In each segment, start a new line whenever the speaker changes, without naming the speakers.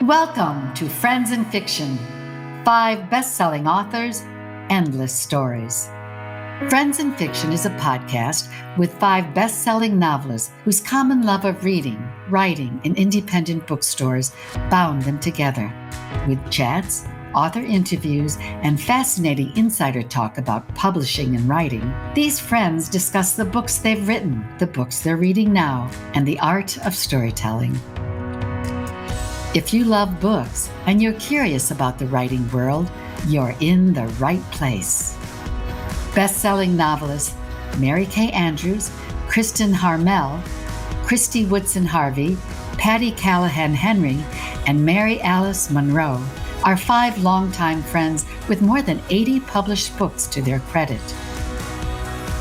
Welcome to Friends in Fiction, 5 best-selling authors, endless stories. Friends in Fiction is a podcast with 5 best-selling novelists whose common love of reading, writing, and independent bookstores bound them together. With chats, author interviews, and fascinating insider talk about publishing and writing, these friends discuss the books they've written, the books they're reading now, and the art of storytelling. If you love books and you're curious about the writing world, you're in the right place. Best-selling novelists Mary Kay Andrews, Kristen Harmel, Christy Woodson Harvey, Patty Callahan Henry, and Mary Alice Monroe are 5 longtime friends with more than 80 published books to their credit.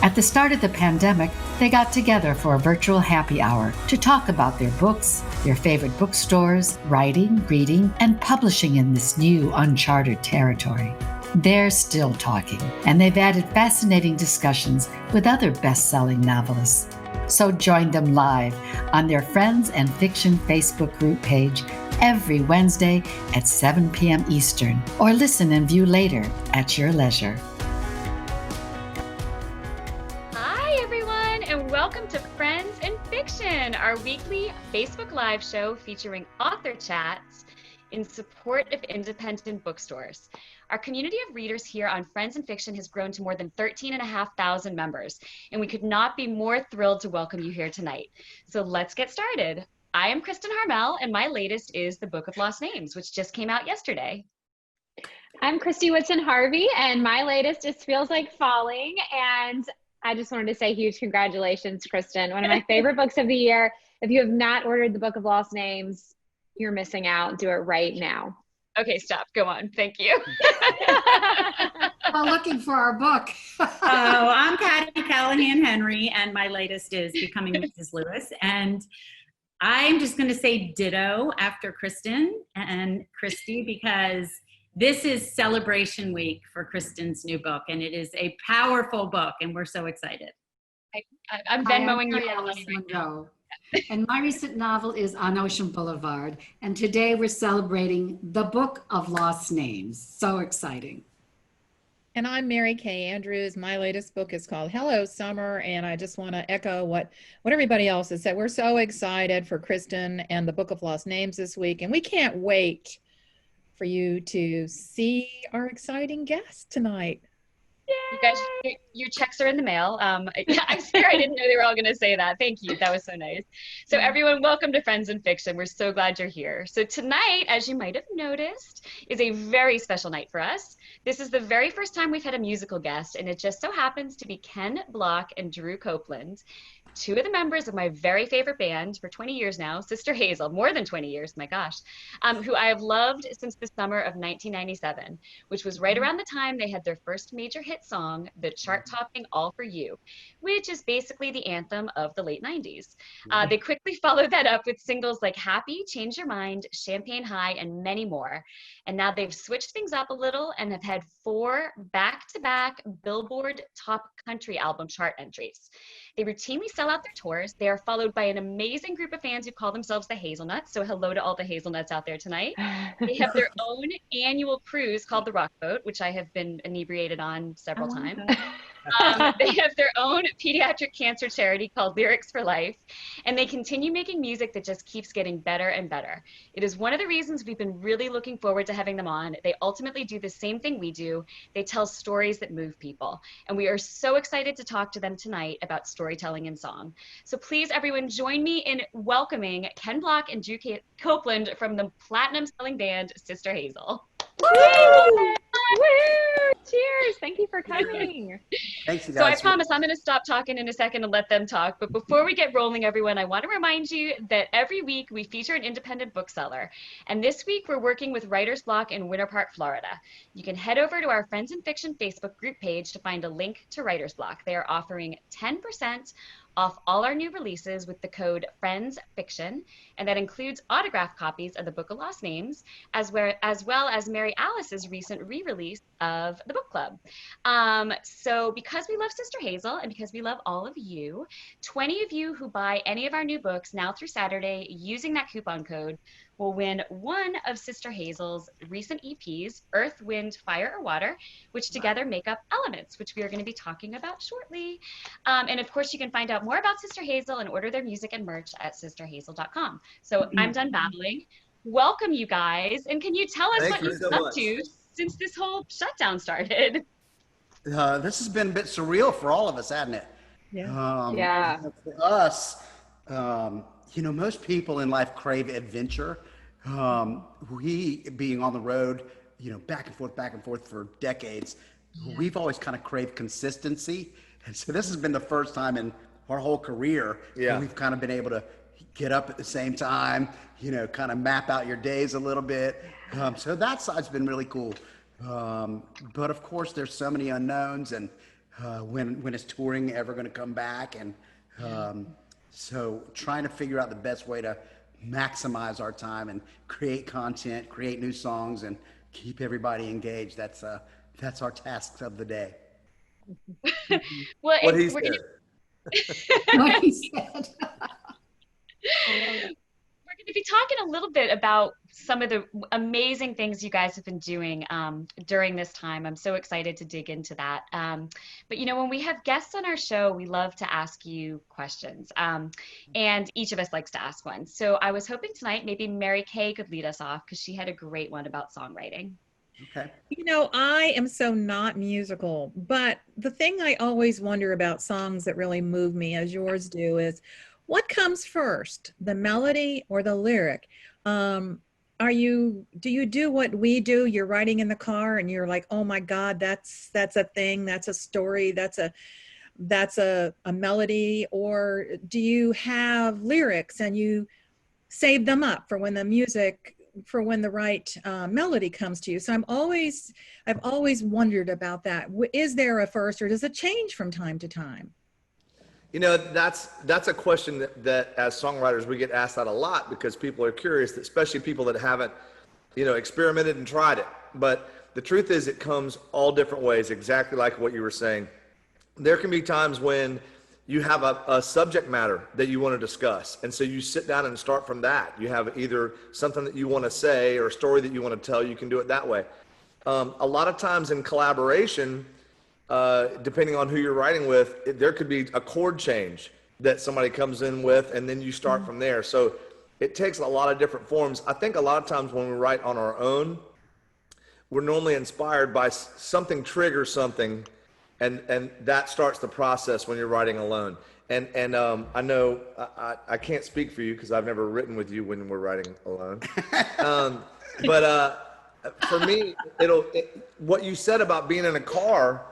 At the start of the pandemic, they got together for a virtual happy hour to talk about their books, their favorite bookstores, writing, reading, and publishing in this new uncharted territory. They're still talking, and they've added fascinating discussions with other best-selling novelists. So join them live on their Friends and Fiction Facebook group page every Wednesday at 7 p.m. Eastern, or listen and view later at your leisure.
Welcome to Friends in Fiction, our weekly Facebook Live show featuring author chats in support of independent bookstores. Our community of readers here on Friends in Fiction has grown to more than 13,500 members, and we could not be more thrilled to welcome you here tonight. So let's get started. I am Kristen Harmel, and my latest is The Book of Lost Names, which just came out yesterday.
I'm Christy Woodson Harvey, and my latest is Feels Like Falling, and I just wanted to say huge congratulations, Kristen. One of my favorite books of the year. If you have not ordered the Book of Lost Names, you're missing out. Do it right now.
Okay, stop. Go on. Thank you.
Well, looking for our book.
I'm Patty Callahan Henry, and my latest is Becoming Mrs. Lewis. And I'm just going to say ditto after Kristen and Christy, because this is celebration week for Kristen's new book, and it is a powerful book, and we're so excited.
I'm Venmoing you.
Alice Monroe. And my recent novel is On Ocean Boulevard, and today we're celebrating the Book of Lost Names. So exciting.
And I'm Mary Kay Andrews. My latest book is called Hello Summer, and I just want to echo what everybody else has said. We're so excited for Kristen and the Book of Lost Names this week, and we can't wait for you to see our exciting guest tonight.
Yay! You guys, your checks are in the mail. I'm sorry, I didn't know they were all going to say that. Thank you. That was so nice. So everyone, welcome to Friends in Fiction. We're so glad you're here. So tonight, as you might have noticed, is a very special night for us. This is the very first time we've had a musical guest, and it just so happens to be Ken Block and Drew Copeland, 2 of the members of my very favorite band for 20 years now, Sister Hazel, more than 20 years, my gosh, who I have loved since the summer of 1997, which was right around the time they had their first major hit song, the chart-topping All For You, which is basically the anthem of the late 90s. They quickly followed that up with singles like Happy, Change Your Mind, Champagne High, and many more. And now they've switched things up a little and have had 4 back-to-back Billboard Top Country album chart entries. They routinely sell out their tours. They are followed by an amazing group of fans who call themselves the Hazelnuts. So hello to all the Hazelnuts out there tonight. They have their own annual cruise called the Rock Boat, which I have been inebriated on several times. They have their own pediatric cancer charity called Lyrics for Life, and they continue making music that just keeps getting better and better. It is one of the reasons we've been really looking forward to having them on. They ultimately do the same thing we do. They tell stories that move people, and we are so excited to talk to them tonight about storytelling and song. So please, everyone, join me in welcoming Ken Block and Drew Copeland from the platinum-selling band Sister Hazel.
Woo! Woo! Cheers! Thank you for coming.
Thanks, you guys.
So I promise I'm going to stop talking in a second and let them talk. But before we get rolling, everyone, I want to remind you that every week we feature an independent bookseller. And this week we're working with Writer's Block in Winter Park, Florida. You can head over to our Friends in Fiction Facebook group page to find a link to Writer's Block. They are offering 10% off all our new releases with the code FRIENDSFICTION, and that includes autographed copies of the Book of Lost Names, as well as Mary Alice's recent re-release of the book club. So because we love Sister Hazel and because we love all of you, 20 of you who buy any of our new books now through Saturday using that coupon code will win one of Sister Hazel's recent EPs, Earth, Wind, Fire, or Water, which together make up Elements, which we are going to be talking about shortly. And of course, you can find out more about Sister Hazel and order their music and merch at sisterhazel.com. So I'm done babbling. Welcome, you guys. And can you tell us
Thank
what
you
you've
so
been up
much.
to since this whole shutdown started?
This has been a bit surreal for all of us, hasn't it?
Yeah.
For us, most people in life crave adventure. We being on the road, back and forth for decades, we've always kind of craved consistency. And so this has been the first time in our whole career where we've kind of been able to get up at the same time, kind of map out your days a little bit. So that side's been really cool. But of course, there's so many unknowns, and when is touring ever going to come back? And so trying to figure out the best way to maximize our time and create content, create new songs, and keep everybody engaged. That's our tasks of the day.
Well,
What he
we're
said.
What he said.
We're going to be talking a little bit about some of the amazing things you guys have been doing during this time. I'm so excited to dig into that. But when we have guests on our show, we love to ask you questions. And each of us likes to ask one. So I was hoping tonight maybe Mary Kay could lead us off because she had a great one about songwriting.
Okay.
I am so not musical, but the thing I always wonder about songs that really move me, as yours do, is what comes first, the melody or the lyric? Do you do what we do? You're riding in the car and you're like, oh my God, that's a thing, that's a story, that's a melody? Or do you have lyrics and you save them up for when the right melody comes to you? So I've always wondered about that. Is there a first, or does it change from time to time?
That's a question that as songwriters we get asked that a lot, because people are curious, especially people that haven't, experimented and tried it. But the truth is, it comes all different ways, exactly like what you were saying. There can be times when you have a subject matter that you want to discuss, and so you sit down and start from that. You have either something that you want to say or a story that you want to tell. You can do it that way. A lot of times in collaboration, depending on who you're writing with, there could be a chord change that somebody comes in with, and then you start from there. So it takes a lot of different forms. I think a lot of times when we write on our own, we're normally inspired by something triggers something, and that starts the process when you're writing alone. And I know I can't speak for you because I've never written with you when we're writing alone. But for me, what you said about being in a car,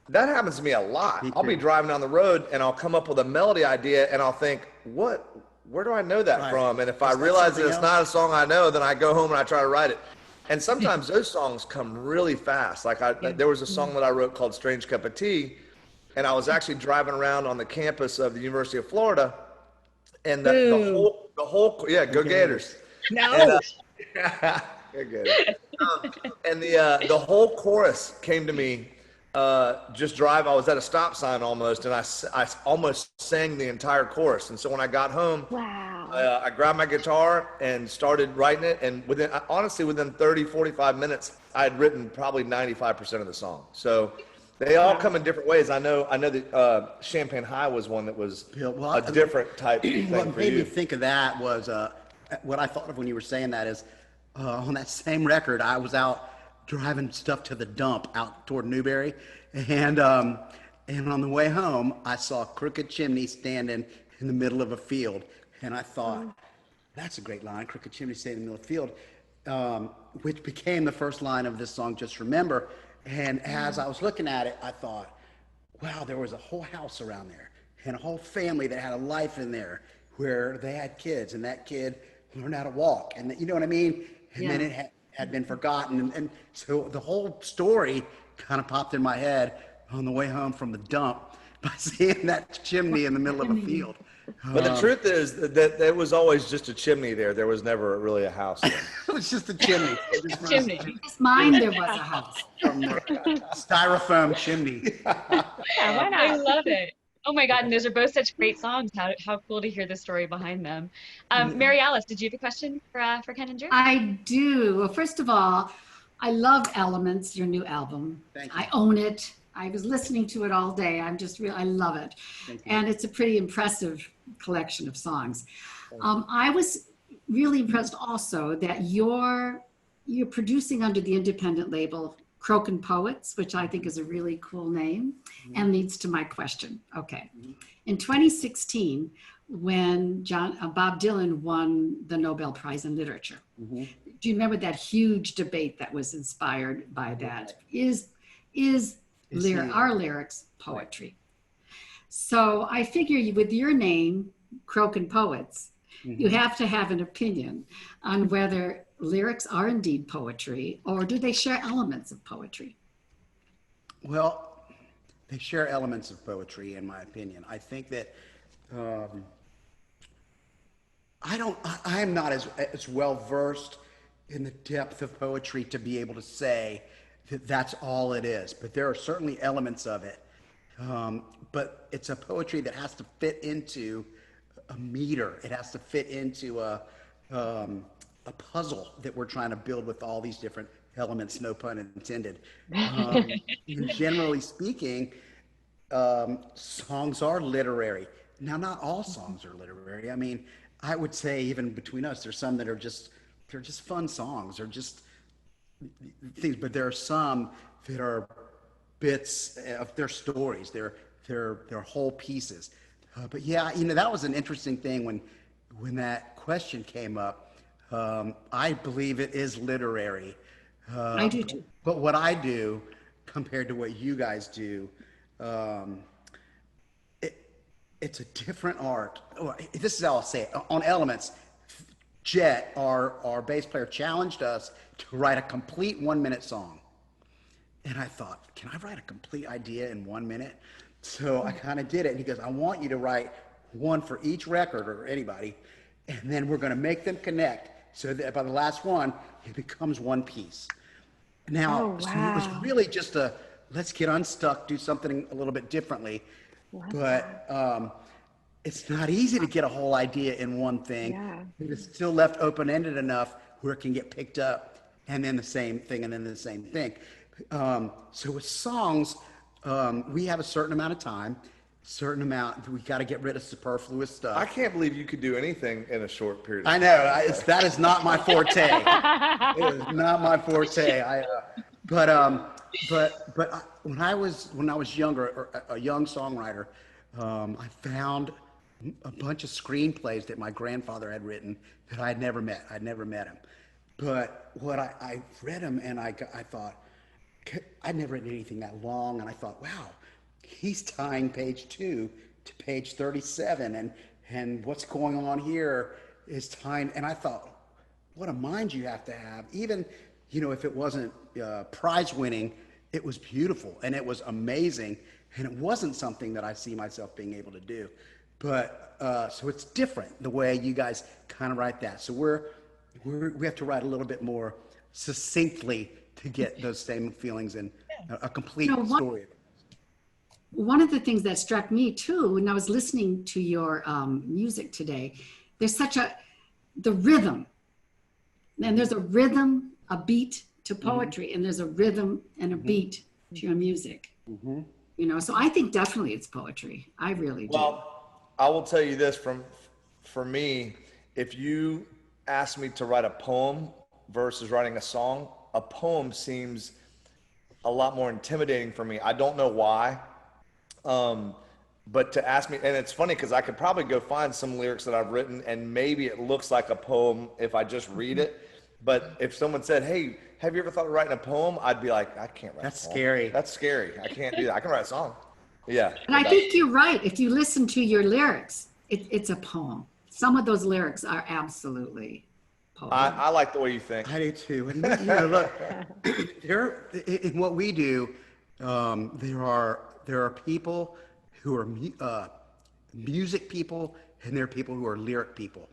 that happens to me a lot. I'll be driving down the road and I'll come up with a melody idea and I'll think, where do I know that from? And if I realize that it's not a song I know, then I go home and I try to write it. And sometimes those songs come really fast. There was a song that I wrote called Strange Cup of Tea, and I was actually driving around on the campus of the University of Florida, and the whole go Gators.
No.
And the whole chorus came to me. I was at a stop sign almost, and I almost sang the entire chorus. And so when I got home, I grabbed my guitar and started writing it. And within 30, 45 minutes, I had written probably 95% of the song. So they all come in different ways. I know that Champagne High was one that was a different type thing for you.
What made me think of that was what I thought of when you were saying that is on that same record, I was out driving stuff to the dump out toward Newberry, and on the way home, I saw a crooked chimney standing in the middle of a field, and I thought, that's a great line, crooked chimney standing in the middle of the field, which became the first line of this song, Just Remember. And as I was looking at it, I thought, wow, there was a whole house around there and a whole family that had a life in there where they had kids, and that kid learned how to walk, and you know what I mean? And then it had been forgotten. And so the whole story kind of popped in my head on the way home from the dump by seeing that chimney in the middle of a field.
But the truth is that there was always just a chimney there. There was never really a house there.
It was just a chimney.
In his mind, there was a house.
Styrofoam chimney.
Yeah, why not?
I love it. Oh my God, and those are both such great songs. How cool to hear the story behind them. Mary Alice, did you have a question for Ken and Drew?
I do. Well, first of all, I love Elements, your new album.
Thank you.
I own it. I was listening to it all day. I love it.
Thank you.
And it's a pretty impressive collection of songs. I was really impressed also that you're producing under the independent label Croaking Poets, which I think is a really cool name, and leads to my question. Okay. In 2016, when Bob Dylan won the Nobel Prize in Literature, do you remember that huge debate that was inspired by that? Is our lyrics poetry? So I figure with your name, Croaking Poets, you have to have an opinion on whether lyrics are indeed poetry, or do they share elements of poetry?
Well, they share elements of poetry, in my opinion. I think that I am not as well versed in the depth of poetry to be able to say that that's all it is, but there are certainly elements of it. But it's a poetry that has to fit into a meter. It has to fit into a puzzle that we're trying to build with all these different elements, no pun intended. Generally speaking, songs are literary. Now, not all songs are literary. I mean, I would say even between us, there's some that are they're just fun songs or just things, but there are some that are bits of their stories. They're whole pieces. But yeah, that was an interesting thing when that question came up. I believe it is literary.
I do too.
But what I do compared to what you guys do, it's a different art. This is how I'll say it. On Elements, Jet, our bass player, challenged us to write a complete 1-minute song. And I thought, can I write a complete idea in 1 minute? So I kind of did it. And he goes, I want you to write one for each record or anybody, and then we're going to make them connect so that by the last one, it becomes one piece. Now, so it was really just let's get unstuck, do something a little bit differently. But it's not easy to get a whole idea in one thing. Yeah. It's still left open-ended enough where it can get picked up, and then the same thing, and then the same thing. So with songs, we have a certain amount of time, we got to get rid of superfluous stuff.
I can't believe you could do anything in a short period of
time. I know, that is not my forte. It is not my forte. But when I was younger, or a young songwriter, I found a bunch of screenplays that my grandfather had written that I'd never met. I'd never met him. But I read them and I thought, I'd never written anything that long, and I thought, wow, he's tying page 2 to page 37, and what's going on here is tying, and I thought, what a mind you have to have. Even, if it wasn't prize winning, it was beautiful, and it was amazing, and it wasn't something that I see myself being able to do. But, so it's different the way you guys kind of write that. So we have to write a little bit more succinctly to get those same feelings in a complete story.
One of the things that struck me too, when I was listening to your music today, there's the rhythm, and there's a rhythm, a beat to poetry, and there's a rhythm and a beat to your music. So I think definitely it's poetry. I really do.
Well, I will tell you this, for me, if you ask me to write a poem versus writing a song, a poem seems a lot more intimidating for me. I don't know why. But to ask me, and it's funny because I could probably go find some lyrics that I've written and maybe it looks like a poem if I just read it. But if someone said, hey, have you ever thought of writing a poem? I'd be like, I can't write a poem. That's scary. That's scary. I can't do that. I can write a song. Yeah.
And I think you're right. If you listen to your lyrics, it's a poem. Some of those lyrics are absolutely poem.
I like the way you think.
I do too. And look, in what we do, there are people who are music people, and there are people who are lyric people,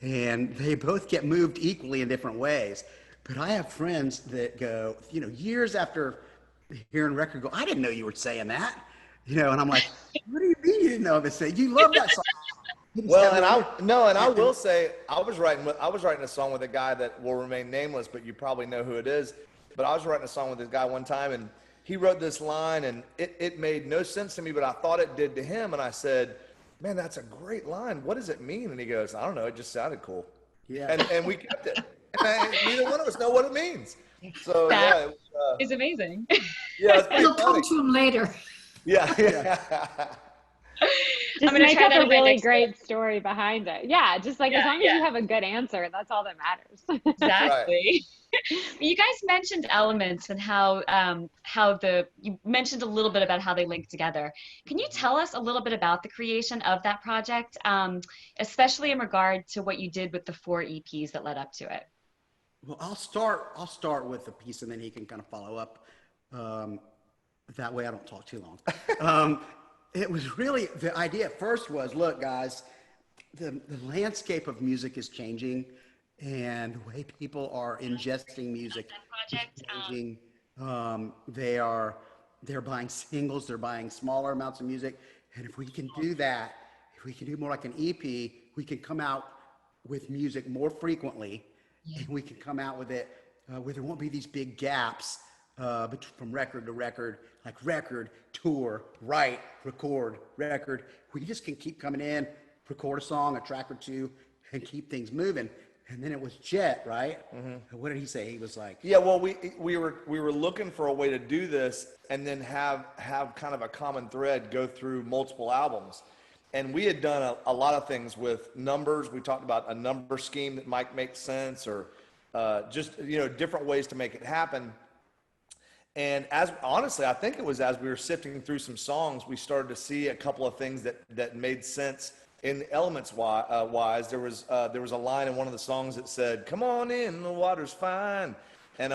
and they both get moved equally in different ways. But I have friends that go, years after hearing record, go, I didn't know you were saying that, and I'm like, What do you mean you didn't know this thing? You love that song.
Well, and I will say, I was writing a song with a guy that will remain nameless, but you probably know who it is. But I was writing a song with this guy one time, and he wrote this line, and it made no sense to me, but I thought it did to him. And I said, man, that's a great line. What does it mean? And he goes, I don't know. It just sounded cool. Yeah. And we kept it. And neither one of us know what it means. So
That
yeah,
is amazing.
yeah, it's pretty
It'll come
funny.
to him later.
Yeah.
Just
gonna
make
try
up
that
a
in my
really
next
great story behind it. Yeah, just like as long as you have a good answer, that's all that matters.
Exactly. You guys mentioned elements and how you mentioned a little bit about how they link together. Can you tell us a little bit about the creation of that project, especially in regard to what you did with the 4 EPs that led up to it?
Well, I'll start with the piece, and then he can kind of follow up. That way I don't talk too long. It was really, the idea at first was, look, guys, the landscape of music is changing, and the way people are ingesting music is changing. They're buying singles, they're buying smaller amounts of music, and if we can do that, if we can do more like an EP, we can come out with music more frequently, and we can come out with it where there won't be these big gaps from record to record, like record, tour, write, record, record. We just can keep coming in, record a song, a track or two, and keep things moving. And then it was Jet, right? Mm-hmm. What did he say? He was like,
yeah, well, we were looking for a way to do this and then have kind of a common thread go through multiple albums. And we had done a lot of things with numbers. We talked about a number scheme that might make sense, or just, different ways to make it happen. And honestly, I think it was as we were sifting through some songs, we started to see a couple of things that made sense in elements wise. There was a line in one of the songs that said, "Come on in, the water's fine," and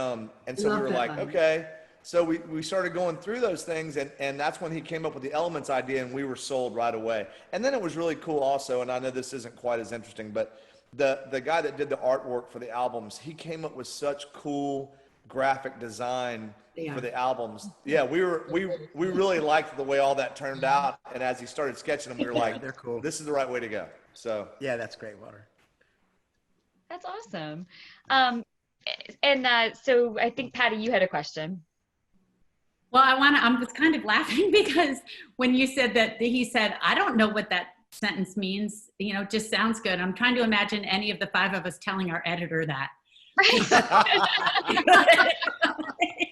so we were like, line. Okay. So we started going through those things, and that's when he came up with the elements idea, and we were sold right away. And then it was really cool also, and I know this isn't quite as interesting, but the guy that did the artwork for the albums, he came up with such cool graphic design for the albums. Yeah, we really liked the way all that turned out, and as he started sketching them, we were like,
they're cool.
This is the right way to go. So yeah,
that's great, Water.
That's awesome. So I think Patty, you had a question.
Well, I was kind of laughing because when you said that, he said, I don't know what that sentence means, it just sounds good. I'm trying to imagine any of the 5 of us telling our editor that.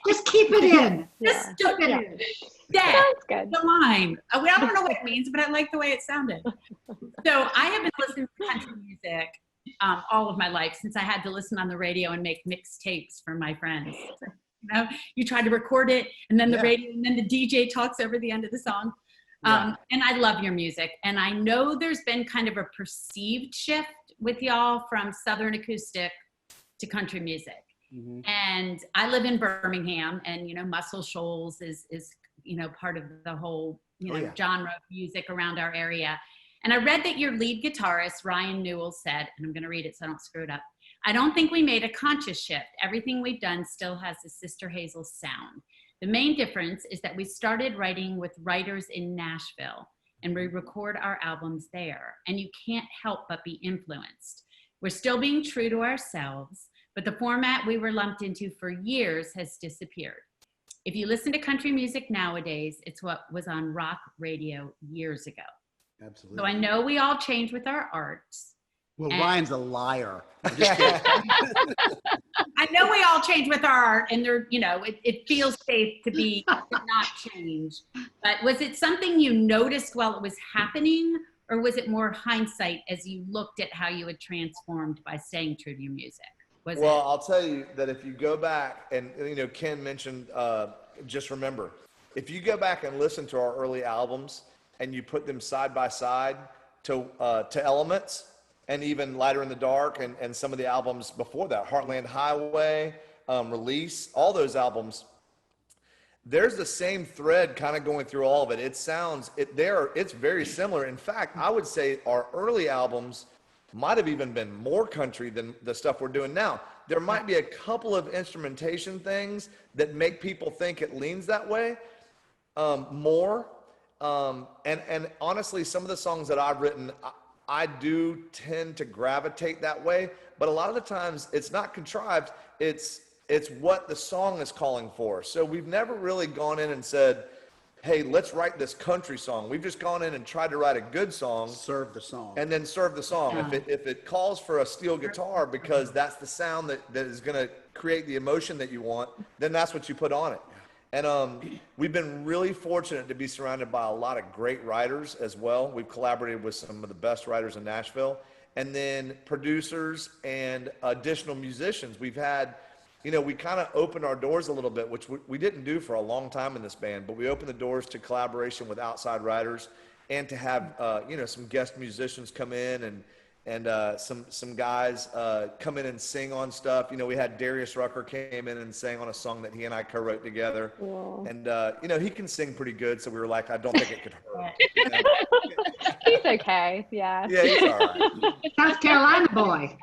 Just keep it in.
Just keep it in. That's good. The line. I don't know what it means, but I like the way it sounded. So I have been listening to country music all of my life, since I had to listen on the radio and make mixtapes for my friends. You try to record it, and then the radio, and then the DJ talks over the end of the song. And I love your music. And I know there's been kind of a perceived shift with y'all from Southern acoustic to country music. Mm-hmm. And I live in Birmingham, and Muscle Shoals is part of the whole genre of music around our area. And I read that your lead guitarist Ryan Newell said, and I'm going to read it so I don't screw it up, "I don't think we made a conscious shift. Everything we've done still has the Sister Hazel sound. The main difference is that we started writing with writers in Nashville, and we record our albums there. And you can't help but be influenced. We're still being true to ourselves, but the format we were lumped into for years has disappeared. If you listen to country music nowadays, it's what was on rock radio years ago."
Absolutely.
So I know we all change with our arts.
Well, Ryan's a liar.
I know we all change with our art, and it feels safe to not change. But was it something you noticed while it was happening, or was it more hindsight as you looked at how you had transformed by staying true to your music?
I'll tell you that if you go back, and Ken mentioned, just remember, if you go back and listen to our early albums and you put them side by side to Elements, and even Lighter in the Dark, and some of the albums before that, Heartland Highway, Release, all those albums, there's the same thread kind of going through all of it. It's very similar. In fact, I would say our early albums might have even been more country than the stuff we're doing now. There might be a couple of instrumentation things that make people think it leans that way more. And honestly, some of the songs that I've written, I do tend to gravitate that way, but a lot of the times it's not contrived. It's what the song is calling for. So we've never really gone in and said, hey, let's write this country song. We've just gone in and tried to write a good song.
Serve the song.
And then serve the song.
Yeah.
If it calls for a steel guitar because that's the sound that is going to create the emotion that you want, then that's what you put on it. And we've been really fortunate to be surrounded by a lot of great writers as well. We've collaborated with some of the best writers in Nashville, and then producers and additional musicians. We've had, we kind of opened our doors a little bit, which we didn't do for a long time in this band, but we opened the doors to collaboration with outside writers and to have, some guest musicians come in and some guys come in and sing on stuff. We had Darius Rucker came in and sang on a song that he and I co-wrote together. Cool. And he can sing pretty good, so we were like, I don't think it could hurt.
He's okay. Yeah.
Yeah, he's all right.
South Carolina boy.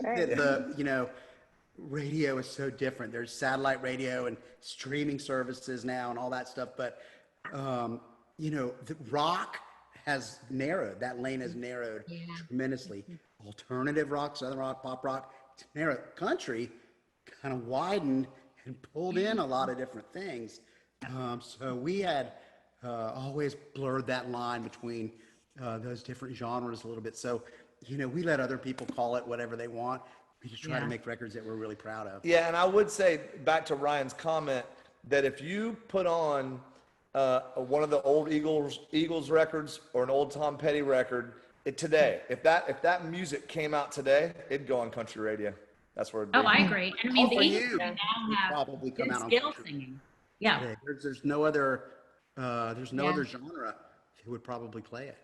The radio is so different. There's satellite radio and streaming services now and all that stuff, but the rock has narrowed. That lane has narrowed tremendously. Alternative rock, southern rock, pop rock, it's narrowed. Country kind of widened and pulled in a lot of different things. So we had always blurred that line between those different genres a little bit. So, we let other people call it whatever they want. We just try to make records that we're really proud of.
Yeah, and I would say, back to Ryan's comment, that if you put on one of the old Eagles records or an old Tom Petty record today, if that music came out today, it'd go on country radio. That's where it'd be.
Oh, I agree. And I mean, the Eagles
you,
now have
probably come out on
skill
country.
singing. Yeah.
Yeah, there's no other other genre that would probably play it.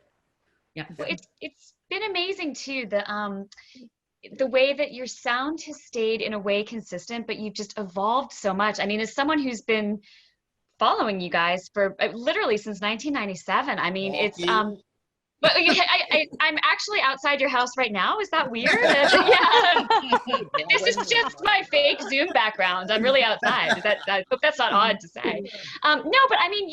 Yeah.
Well, it's been amazing too, the way that your sound has stayed in a way consistent, but you've just evolved so much. I mean, as someone who's been following you guys for literally since 1997, I mean, it's but I'm actually outside your house right now. Is that weird? Yeah. This is just my fake Zoom background. I'm really outside. I hope that's not odd to say. No, but I mean,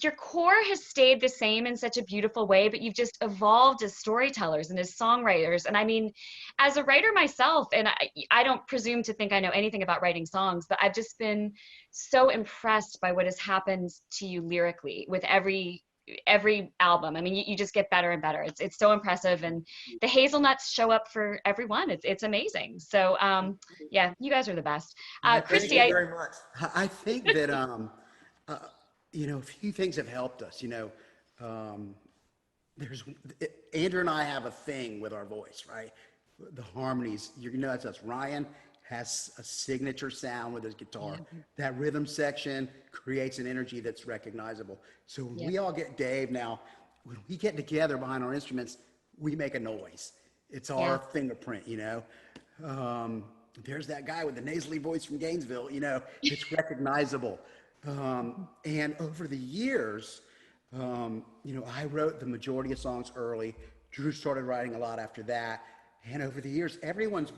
your core has stayed the same in such a beautiful way, but you've just evolved as storytellers and as songwriters. And I mean, as a writer myself, and I don't presume to think I know anything about writing songs, but I've just been so impressed by what has happened to you lyrically with every album. I mean, you just get better and better. It's so impressive, and the hazelnuts show up for everyone. It's amazing. So yeah, you guys are the best. Christy,
thank you very much.
I think that a few things have helped us. There's Andrew and I have a thing with our voice, right? The harmonies. That's us. Ryan has a signature sound with his guitar. That rhythm section creates an energy that's recognizable. So when we all get Dave now, when we get together behind our instruments, we make a noise. It's our fingerprint, There's that guy with the nasally voice from Gainesville, it's recognizable. And over the years, I wrote the majority of songs early. Drew started writing a lot after that. And over the years, everyone's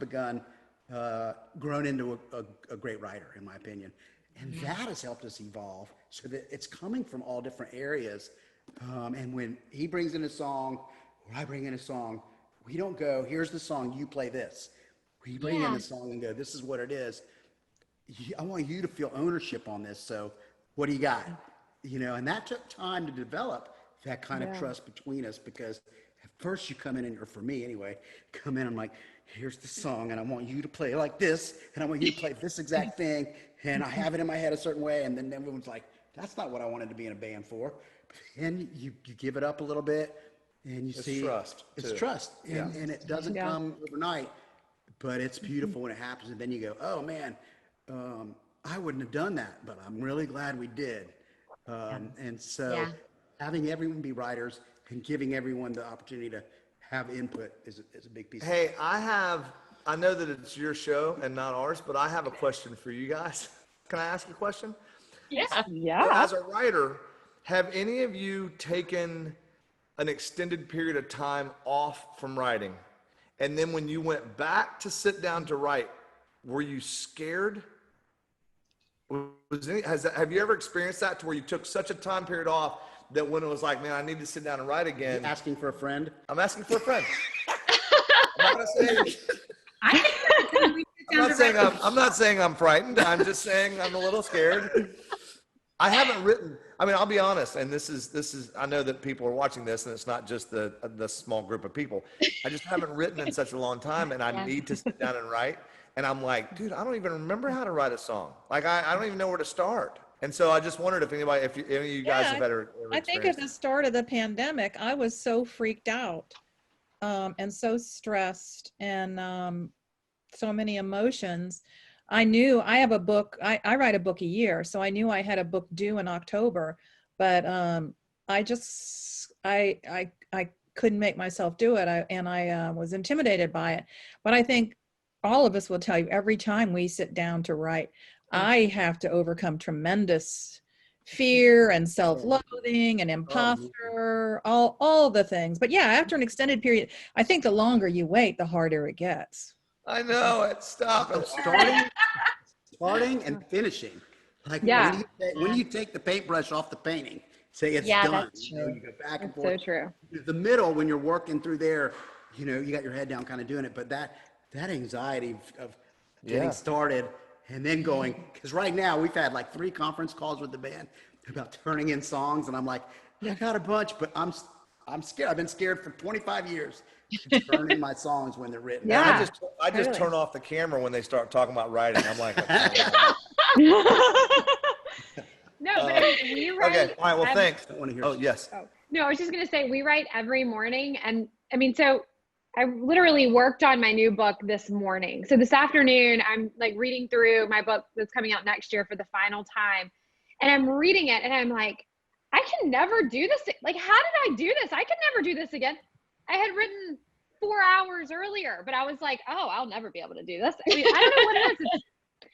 grown into a great writer, in my opinion. And that has helped us evolve so that it's coming from all different areas. And when he brings in a song or I bring in a song, we don't go, here's the song, you play this. We bring in the song and go, this is what it is. I want you to feel ownership on this. So what do you got? And that took time to develop that kind of trust between us, because at first you come in and, or for me anyway, come in, I'm like, here's the song and I want you to play like this. And I want you to play this exact thing. And I have it in my head a certain way. And then everyone's like, that's not what I wanted to be in a band for. And you give it up a little bit and you see
trust.
It's trust. And it doesn't come overnight, but it's beautiful when it happens. And then you go, oh man, I wouldn't have done that, but I'm really glad we did. And so having everyone be writers and giving everyone the opportunity to have input is a big piece.
Hey, I know that it's your show and not ours, but I have a question for you guys. Can I ask a question?
Yeah.
As a writer, have any of you taken an extended period of time off from writing? And then when you went back to sit down to write, were you scared? Have you ever experienced that to where you took such a time period off that when it was like, man, I need to sit down and write again?
Asking for a friend?
I'm asking for a friend. I'm not saying. I'm not saying I'm frightened. I'm just saying I'm a little scared. I haven't written. I mean, I'll be honest, and this is. I know that people are watching this, and it's not just the small group of people. I just haven't written in such a long time, and I need to sit down and write. And I'm like, dude, I don't even remember how to write a song. Like, I don't even know where to start. And so I just wondered if any of you guys have ever
I think at the start of the pandemic, I was so freaked out and so stressed and so many emotions. I knew I have a book, I write a book a year, so I knew I had a book due in October, but I couldn't make myself do it. I was intimidated by it. But I think all of us will tell you every time we sit down to write, I have to overcome tremendous fear and self-loathing and imposter, all the things. But yeah, after an extended period, I think the longer you wait, the harder it gets.
I know it. Stop it.
Starting and finishing. Like when you take the paintbrush off the painting, say it's done.
That's true.
You go back and
That's
forth.
so true.
The middle, when you're working through there, you got your head down, kind of doing it. But that anxiety of getting started and then going, because right now we've had like 3 conference calls with the band about turning in songs, and I'm like, I got a bunch, but I'm scared. I've been scared for 25 years to turn in my songs when they're written.
Yeah.
I just turn off the camera when they start talking about writing. I'm like,
No, but we write.
okay, all right. Well, thanks.
I want to hear.
Oh, yes.
No, I was just going to say, we write every morning. And I mean, so I literally worked on my new book this morning. So this afternoon, I'm like reading through my book that's coming out next year for the final time. And I'm reading it and I'm like, I can never do this. Like, how did I do this? I can never do this again. I had written 4 hours earlier, but I was like, oh, I'll never be able to do this. I mean, I don't know what it is.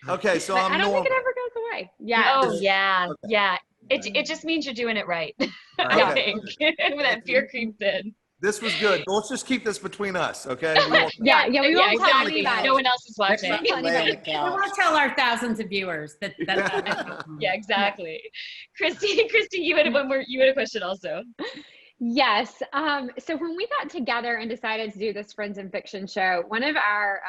Okay, so
I don't think it ever goes away. Yeah.
Oh yeah, yeah. It just means you're doing it right. I think that fear creeps in.
This was good. Let's just keep this between us, okay?
We won't tell
Exactly.
anybody.
No one else is watching.
Lay on the
We
couch.
won't tell our thousands of viewers that.
Yeah, exactly. Christy, you had a question also.
Yes. So when we got together and decided to do this Friends in Fiction show, one of our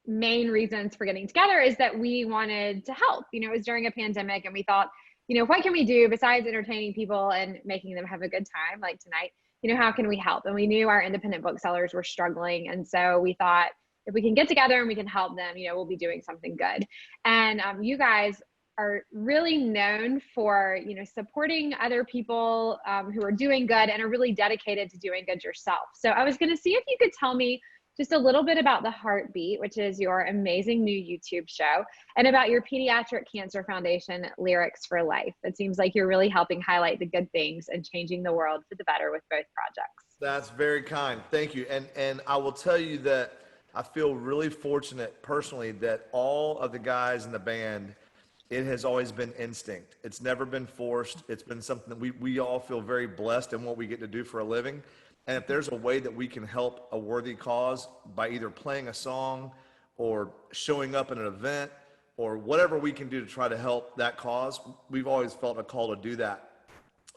main reasons for getting together is that we wanted to help. It was during a pandemic and we thought, what can we do besides entertaining people and making them have a good time like tonight? How can we help? And we knew our independent booksellers were struggling. And so we thought, if we can get together and we can help them, we'll be doing something good. And you guys are really known for, supporting other people who are doing good and are really dedicated to doing good yourself. So I was going to see if you could tell me just a little bit about The Heartbeat, which is your amazing new YouTube show, and about your Pediatric Cancer Foundation, Lyrics for Life. It seems like you're really helping highlight the good things and changing the world for the better with both projects.
That's very kind. Thank you. And I will tell you that I feel really fortunate personally that all of the guys in the band, it has always been instinct. It's never been forced. It's been something that we all feel very blessed in what we get to do for a living. And if there's a way that we can help a worthy cause by either playing a song or showing up at an event or whatever we can do to try to help that cause, we've always felt a call to do that.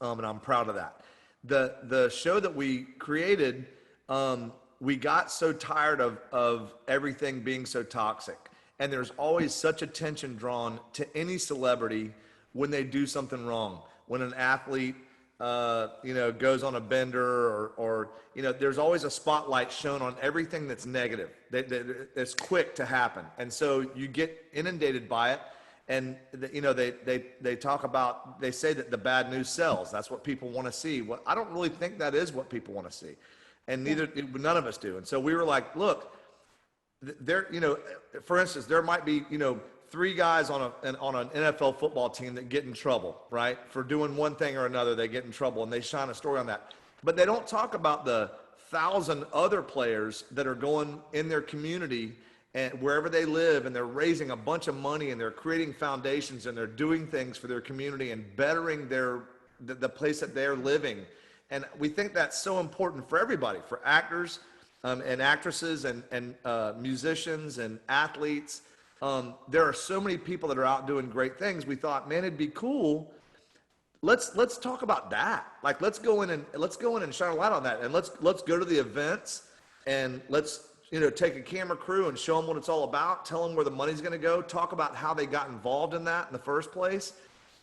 And I'm proud of that. The show that we created, we got so tired of everything being so toxic. And there's always such attention drawn to any celebrity when they do something wrong. When an athlete goes on a bender or there's always a spotlight shown on everything that's negative, that's quick to happen. And so you get inundated by it. And they talk about, they say that the bad news sells. That's what people want to see. Well, I don't really think that is what people want to see. And none of us do. And so we were like, look, there, for instance, there might be, 3 guys on an NFL football team that get in trouble, right? For doing one thing or another, they get in trouble and they shine a story on that. But they don't talk about the 1,000 other players that are going in their community and wherever they live, and they're raising a bunch of money and they're creating foundations and they're doing things for their community and bettering the place that they're living. And we think that's so important for everybody, for actors and actresses and musicians and athletes. there are so many people that are out doing great things. We thought, man, it'd be cool. Let's talk about that. Like, let's go in and shine a light on that, and let's go to the events, and let's take a camera crew and show them what it's all about, tell them where the money's going to go, talk about how they got involved in that in the first place.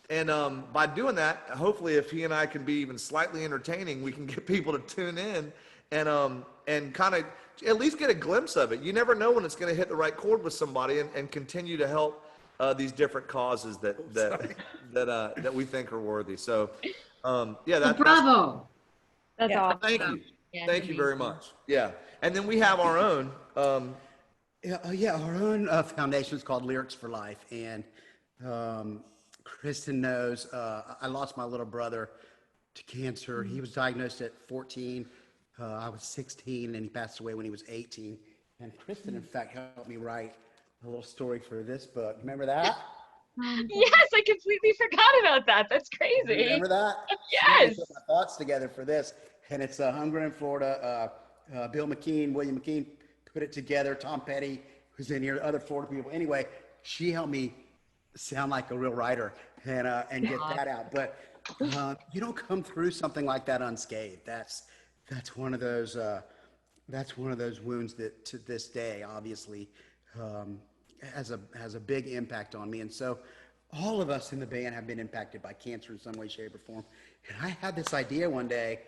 And by doing that, hopefully, if he and I can be even slightly entertaining, we can get people to tune in and kind of at least get a glimpse of it. You never know when it's going to hit the right chord with somebody, and continue to help these different causes that we think are worthy. So,
bravo.
That's awesome.
Thank you.
Yeah,
Thank you very much. Yeah. And then we have our own.
Our own foundation is called Lyrics for Life. And Kristen knows I lost my little brother to cancer. He was diagnosed at 14. I was 16, and he passed away when he was 18. And Kristen, in fact, helped me write a little story for this book. Remember that?
Yes, I completely forgot about that. That's crazy.
Remember that?
Yes.
Put my thoughts together for this, and it's Hunger in Florida. Bill McKean, William McKean put it together. Tom Petty, who's in here, other Florida people. Anyway, she helped me sound like a real writer and get that out. But you don't come through something like that unscathed. That's one of those wounds that to this day, obviously, has a big impact on me. And so all of us in the band have been impacted by cancer in some way, shape, or form. And I had this idea one day,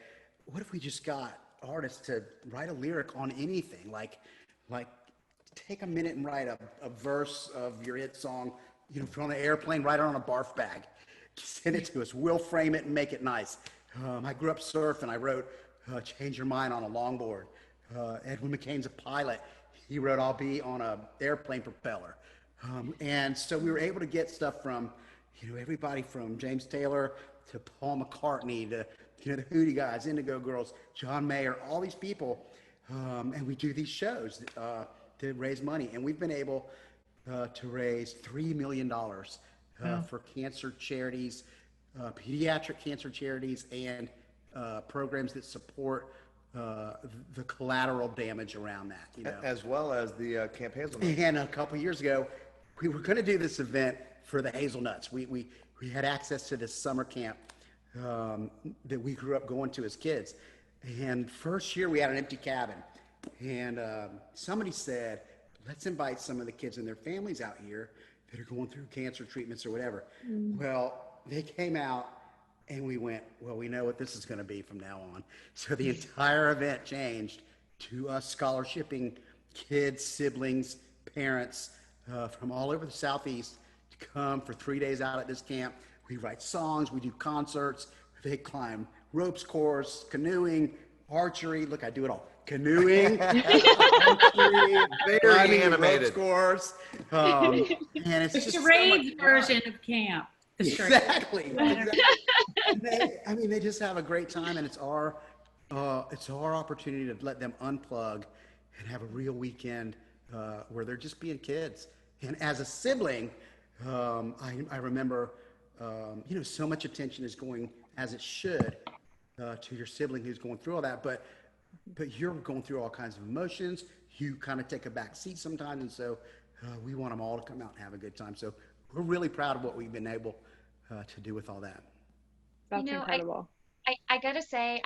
what if we just got artists to write a lyric on anything? Like take a minute and write a verse of your hit song, if you're on an airplane, write it on a barf bag. Send it to us. We'll frame it and make it nice. I grew up surfing. I wrote Change Your Mind on a longboard. Edwin McCain's a pilot. He wrote I'll Be on a airplane propeller. And so we were able to get stuff from, everybody from James Taylor to Paul McCartney to, the Hootie Guys, Indigo Girls, John Mayer, all these people. And we do these shows to raise money. And we've been able to raise $3 million for cancer charities, pediatric cancer charities, and programs that support the collateral damage around that,
As well as the Camp Hazelnuts.
And a couple of years ago, we were going to do this event for the Hazelnuts. We had access to this summer camp that we grew up going to as kids. And first year we had an empty cabin, and somebody said, let's invite some of the kids and their families out here that are going through cancer treatments or whatever. Well, they came out, and we went, well, we know what this is going to be from now on. So the entire event changed to us scholarshiping kids, siblings, parents from all over the Southeast to come for 3 days out at this camp. We write songs, we do concerts, they climb ropes course, canoeing, archery. Look, I do it all. Canoeing, archery,
very animated.
Ropes course. And it's
The
just
charades version of camp.
Exactly. They just have a great time, and it's our opportunity to let them unplug and have a real weekend where they're just being kids. And as a sibling, I remember, so much attention is going, as it should, to your sibling who's going through all that, but you're going through all kinds of emotions. You kind of take a back seat sometimes, and so we want them all to come out and have a good time. So we're really proud of what we've been able to do with all that.
That's incredible.
I gotta say,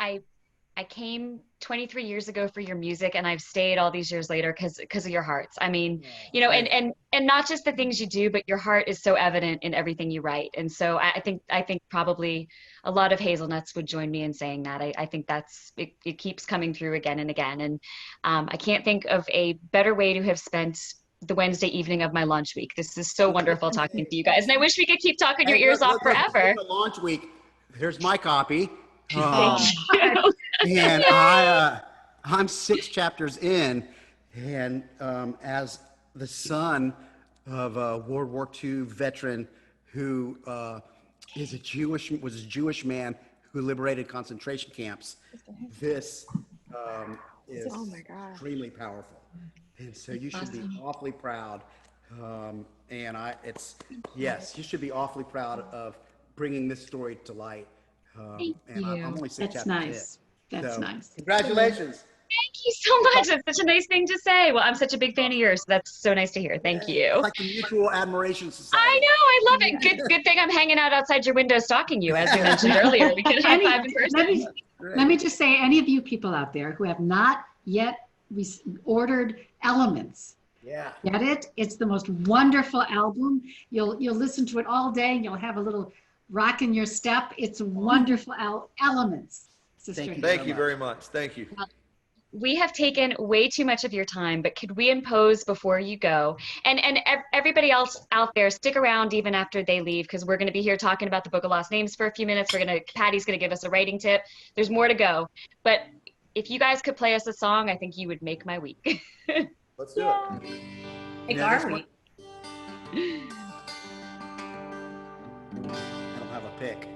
I came 23 years ago for your music, and I've stayed all these years later because of your hearts. I mean, and not just the things you do, but your heart is so evident in everything you write. And so I think probably a lot of Hazelnuts would join me in saying that. I think it keeps coming through again and again. And I can't think of a better way to have spent the Wednesday evening of my launch week. This is so wonderful talking to you guys. And I wish we could keep talking your ears off forever.
The launch week, here's my copy.
Thank you.
And I'm 6 chapters in, and as the son of a World War II veteran who was a Jewish man who liberated concentration camps, this is extremely powerful. And so you should be awfully proud. You should be awfully proud of bringing this story to light.
Thank you.
I'm only 6
That's
chapters in.
nice. That's nice.
Congratulations.
Thank you so much. That's such a nice thing to say. Well, I'm such a big fan of yours. So that's so nice to hear. Thank you.
It's like the Mutual Admiration Society.
I know. I love it. Good thing I'm hanging out outside your window stalking you, as we mentioned earlier. We could high five in person.
Let me just say, any of you people out there who have not yet ordered Elements,
Yeah.
get it? It's the most wonderful album. You'll listen to it all day and you'll have a little rock in your step. It's wonderful. Elements. Sister.
Thank you very much. Thank you.
We have taken way too much of your time, but could we impose before you go? And everybody else out there, stick around even after they leave, because we're going to be here talking about the Book of Lost Names for a few minutes. Patty's going to give us a writing tip. There's more to go. But if you guys could play us a song, I think you would make my week.
Let's do it.
Like, are we?
I don't have a pick.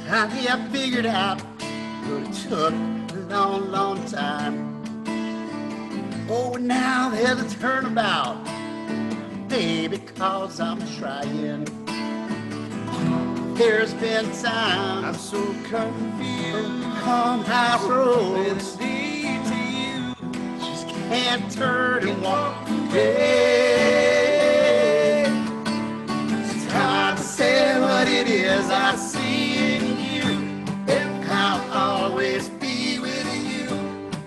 I figured out, but it took a long, long time. Oh, now there's a turnabout, baby, cause I'm trying. There's been times
I'm so confused.
on high roads,
When it leads to you,
just can't turn and walk away. It's hard to say what it is I see in you, and I'll always be with you.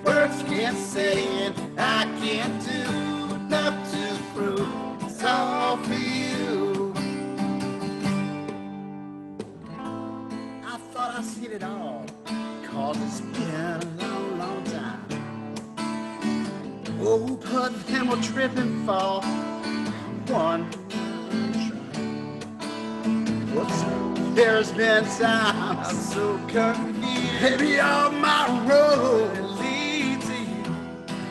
Words can't say it, I can't do enough to prove it's all for you. I thought I'd seen it all, cause it's been a long, long time. Oh, but then we'll trip and fall. One try. Whoops. There's been times
I'm so confused.
baby, on my road
When it leads to you,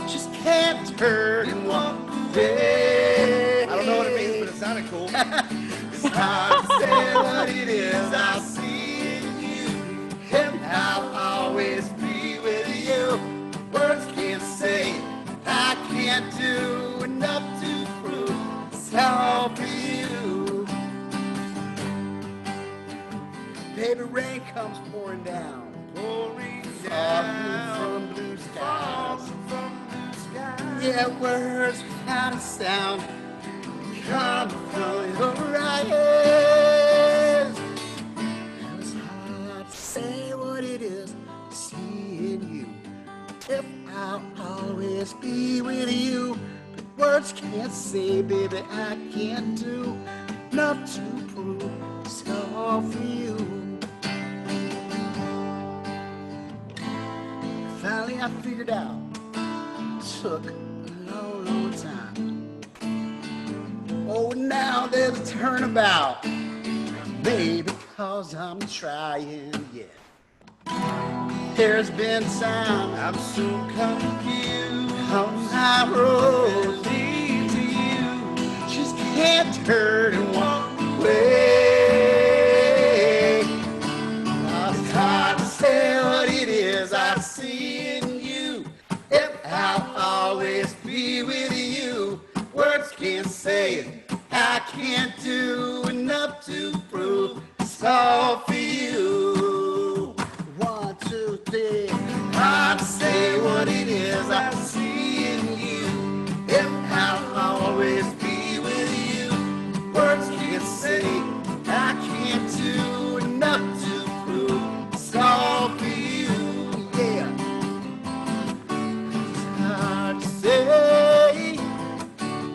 just can't turn and walk away.
I don't know what it means, but it sounded cool.
It's hard to say what it is I see in you, and I'll always be with you. Words can't say it, I can't do enough to prove it's all for you. Baby, rain comes pouring down,
Pouring
falling
down
from blue skies.
from blue skies.
Yeah, words without a sound come from your eyes. And it's hard to say what it is I see in you, if I'll always be with you. But words can't say, baby, I can't do enough to prove it's all for you. Finally, I figured out. Took a long, long time. Oh, now there's a turnabout, baby, cause I'm trying, yeah. There's been times
I'm so confused.
on my road,
Lead to you.
just can't turn and walk away. It's hard to say what it is I see in you, if I'll always be with you. Words can't say it, I can't do enough to prove it's all for you. 1, 2, 3. Hard to say what it is I see in you, if I'll always be with you. Words can't say I can't do enough to prove it's all for you. Yeah. It's hard to say.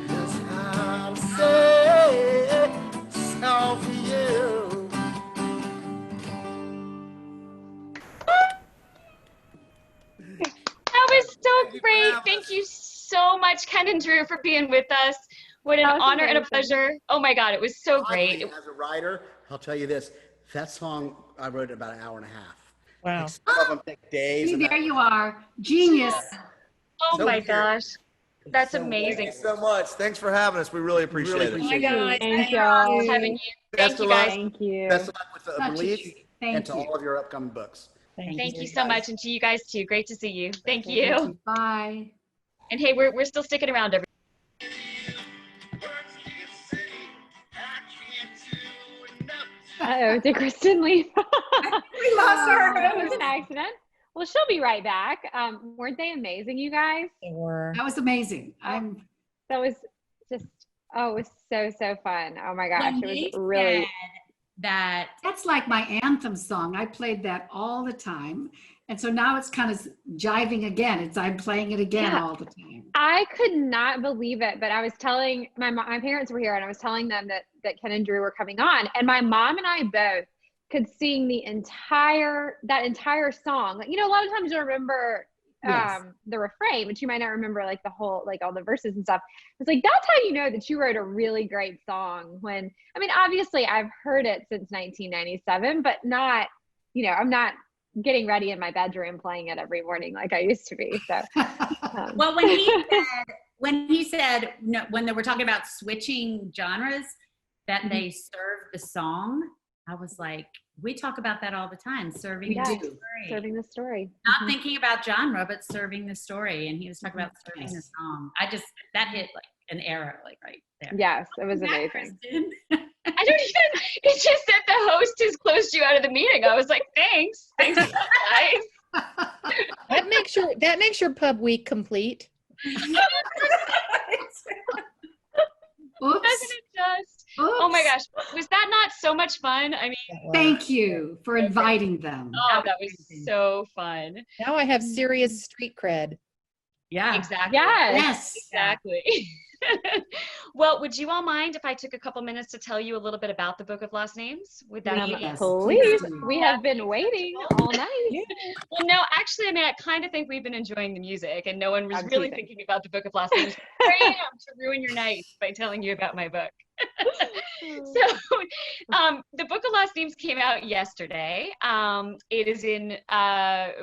It's hard to say. It's all for you.
That was so
Thank you for
great.
having
Thank
us.
you so much, Ken and Drew, for being with us. What an
That was
honor and a
amazing.
pleasure. Oh my God, it was so great.
Oddly, as a writer, I'll tell you this: that song I wrote in about an hour and a half.
Wow.
Some of them take days.
See,
and
there you are. Genius.
Oh
So
my
weird.
gosh. That's
Thank
amazing.
you so much. Thanks for having us. We really appreciate
Really
it.
appreciate
Bye,
it.
guys.
Thank y'all.
Having you.
Best
Thank you
of luck.
guys.
Thank you.
Best of luck with the
Such a
beliefs
treat.
and
Thank
to
you.
all of your upcoming books.
Thank you so much. And to you guys too. Great to see you. Thank you.
Bye.
And hey, we're still sticking around, everybody.
Uh-oh, did Kristen leave?
We lost her.
It was an accident. Well, she'll be right back. Weren't they amazing, you guys?
Or
That was amazing.
That was just, oh, it was so fun. Oh my gosh,
When
it was
they
really.
said that,
That's like my anthem song. I played that all the time. And so now it's kind of jiving again. I'm playing it again
Yeah.
all the time.
I could not believe it, but I was telling my parents were here, and I was telling them that Ken and Drew were coming on, and my mom and I both could sing that entire song. Like, a lot of times you'll remember
Yes.
the refrain, but you might not remember like the whole, like all the verses and stuff. It's like, that's how you know that you wrote a really great song. When, I mean, obviously I've heard it since 1997, but not, I'm not getting ready in my bedroom playing it every morning like I used to be. So
well, when he said, no, when they were talking about switching genres, that they served the song, I was like, we talk about that all the time, serving the story.
Serving the story.
Not thinking about genre, but serving the story. And he was talking about serving the song. That hit like an arrow, like right there.
Yes, it was
Isn't that,
amazing.
Kristen?
I don't even, it just said the host has closed you out of the meeting. I was like, thanks, guys.
that makes your pub week complete.
Oops.
Doesn't it just?
Oops.
Oh my gosh, was that not so much fun? I mean,
Thank you for inviting them.
oh, that was so fun.
Now I have serious street cred.
Yeah.
Exactly.
Yes.
Exactly. Well, would you all mind if I took a couple minutes to tell you a little bit about the Book of Lost Names? Would that be?
Yes,
Please.
do.
We have been waiting all night.
Well, no, actually, I mean, I kind of think we've been enjoying the music, and no one was
I'm
really
teasing.
thinking about the Book of Lost Names. Here I am to ruin your night by telling you about my book. So, the Book of Lost Names came out yesterday. It is in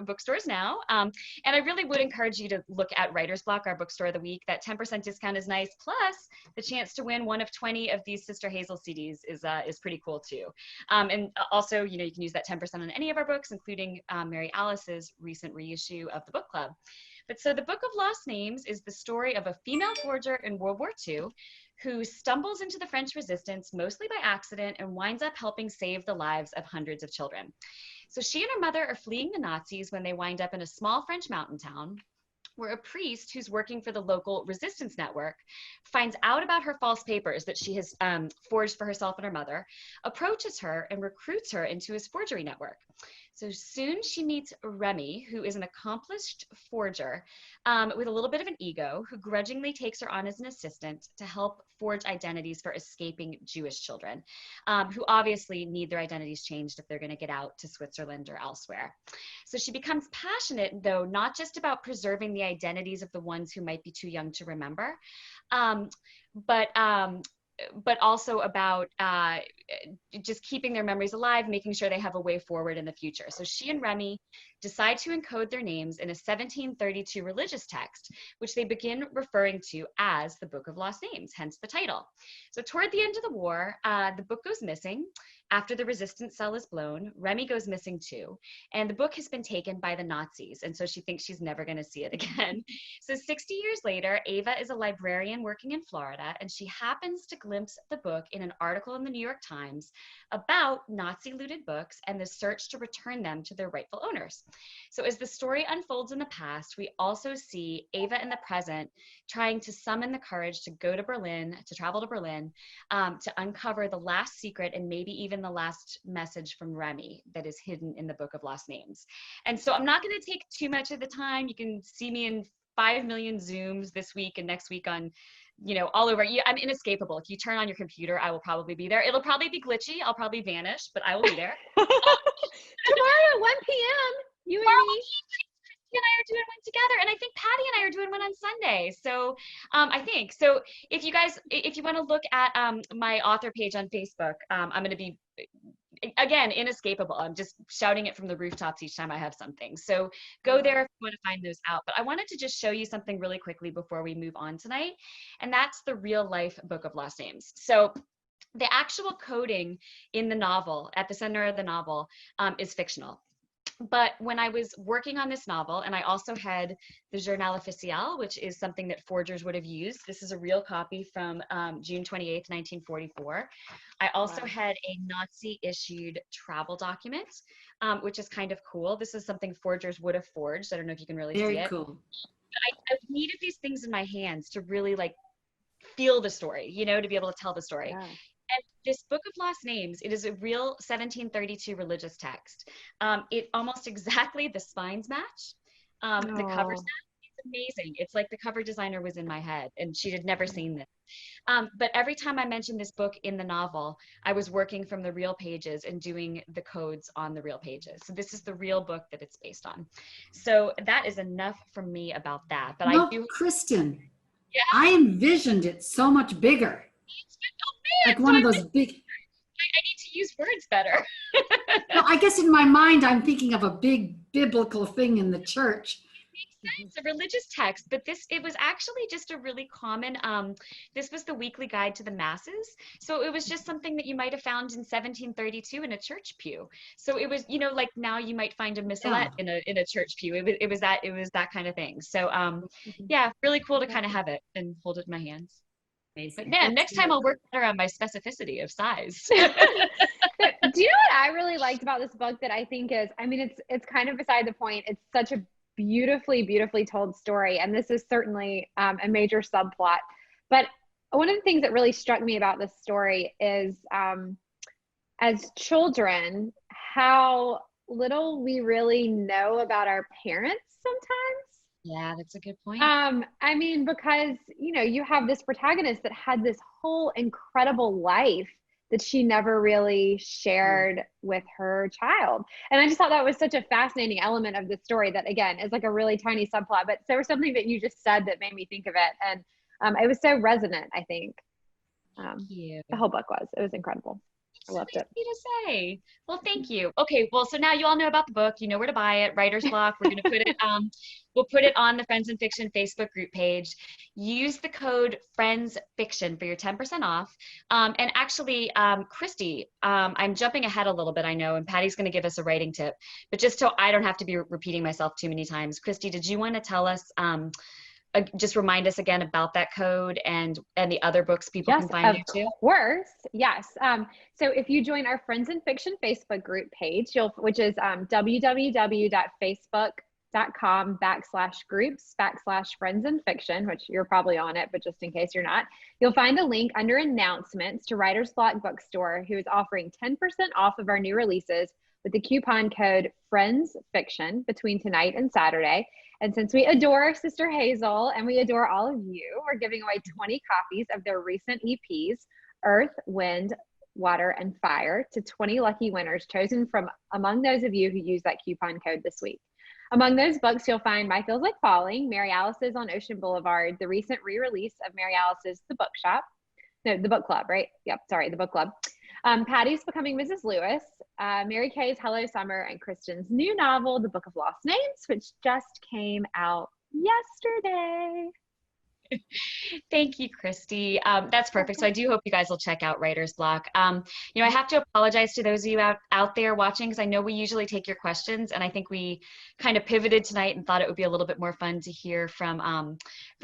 bookstores now, and I really would encourage you to look at Writer's Block, our bookstore of the week. That 10% discount is nice. Plus, the chance to win one of 20 of these Sister Hazel CDs is pretty cool too. And also, you can use that 10% on any of our books, including Mary Alice's recent reissue of the book club. But so the Book of Lost Names is the story of a female forger in World War II who stumbles into the French resistance mostly by accident and winds up helping save the lives of hundreds of children. So she and her mother are fleeing the Nazis when they wind up in a small French mountain town, where a priest who's working for the local resistance network finds out about her false papers that she has forged for herself and her mother, approaches her and recruits her into his forgery network. So soon she meets Remy, who is an accomplished forger with a little bit of an ego, who grudgingly takes her on as an assistant to help forge identities for escaping Jewish children, who obviously need their identities changed if they're going to get out to Switzerland or elsewhere. So she becomes passionate, though, not just about preserving the identities of the ones who might be too young to remember, but also about just keeping their memories alive, making sure they have a way forward in the future. So she and Remy decide to encode their names in a 1732 religious text, which they begin referring to as the Book of Lost Names, hence the title. So toward the end of the war, the book goes missing. After the resistance cell is blown, Remy goes missing too, and the book has been taken by the Nazis, and so she thinks she's never going to see it again. So 60 years later, Ava is a librarian working in Florida, and she happens to glimpse the book in an article in the New York Times about Nazi-looted books and the search to return them to their rightful owners. So as the story unfolds in the past, we also see Ava in the present trying to summon the courage to go to Berlin, to travel to Berlin, to uncover the last secret and maybe even the last message from Remy that is hidden in the Book of Lost Names. And so I'm not going to take too much of the time. You can see me in 5 million Zooms this week and next week on, all over. I'm inescapable. If you turn on your computer, I will probably be there. It'll probably be glitchy. I'll probably vanish, but I will be there.
Tomorrow at 1 p.m. You and me.
And I are doing one together, and I think Patty and I are doing one on Sunday. So I think so. If you want to look at my author page on Facebook, I'm going to be again inescapable. I'm just shouting it from the rooftops each time I have something. So go there if you want to find those out. But I wanted to just show you something really quickly before we move on tonight, and that's the real life Book of Lost Names. So the actual coding in the novel, at the center of the novel, is fictional. But when I was working on this novel, and I also had the Journal Officiel, which is something that forgers would have used. This is a real copy from June 28th, 1944. I also had a Nazi-issued travel document which is kind of cool. This is something forgers would have forged. I don't know if you can really see
Very
it.
cool.
I've needed these things in my hands to really like feel the story, you know, to be able to tell the story.
Yeah.
And this Book of Lost Names, it is a real 1732 religious text. It almost exactly, the spines match. The covers match. It's amazing. It's like the cover designer was in my head and she had never seen this. But every time I mentioned this book in the novel, I was working from the real pages and doing the codes on the real pages. So this is the real book that it's based on. So that is enough from me about that. But
No,
I do.
Kristen,
Yeah.
I envisioned it so much bigger.
Oh man,
Like one of those big.
I need to use words better.
No, I guess in my mind, I'm thinking of a big biblical thing in the church.
It's a religious text, but it was actually just a really common, this was the weekly guide to the masses. So it was just something that you might have found in 1732 in a church pew. So it was, you know, like now you might find a missalette in a church pew. It was that kind of thing. So yeah, really cool to kind of have it and hold it in my hands. But man, next time I'll work better on my specificity of size.
Do you know what I really liked about this book that I think is, I mean, it's kind of beside the point. It's such a beautifully told story. And this is certainly a major subplot. But one of the things that really struck me about this story is as children, how little we really know about our parents sometimes.
Yeah, that's a good point.
I mean, because, you know, you have this protagonist that had this whole incredible life that she never really shared with her child. And I just thought that was such a fascinating element of the story that, again, is like a really tiny subplot, but there was something that you just said that made me think of it. And it was so resonant, I think. The whole book it was incredible. I loved it.
To say. Well, thank you. Okay, well, so now you all know about the book. You know where to buy it. Writer's Block. We're going to put it. We'll put it on the Friends in Fiction Facebook group page. Use the code FRIENDSFICTION for your 10% off. And actually, Christy, I'm jumping ahead a little bit, I know, and Patty's going to give us a writing tip. But just so I don't have to be repeating myself too many times, Christy, did you want to tell us? Just remind us again about that code and the other books people can find you too.
Of course, yes. So if you join our Friends in Fiction Facebook group page, which is www.facebook.com/groups/Friends in Fiction, which you're probably on it, but just in case you're not, you'll find a link under announcements to Writer's Block Bookstore, who is offering 10% off of our new releases with the coupon code FRIENDSFICTION between tonight and Saturday. And since we adore Sister Hazel and we adore all of you, we're giving away 20 copies of their recent EPs, Earth, Wind, Water, and Fire, to 20 lucky winners chosen from among those of you who use that coupon code this week. Among those books, you'll find My Feels Like Falling, Mary Alice's On Ocean Boulevard, the recent re-release of Mary Alice's The Book Club, right? Yep, sorry, The Book Club. Patty's Becoming Mrs. Lewis, Mary Kay's Hello Summer, and Kristen's new novel, The Book of Lost Names, which just came out yesterday.
Thank you, Christy. That's perfect. So I do hope you guys will check out Writer's Block. You know, I have to apologize to those of you out there watching, because I know we usually take your questions, and I think we kind of pivoted tonight and thought it would be a little bit more fun to hear from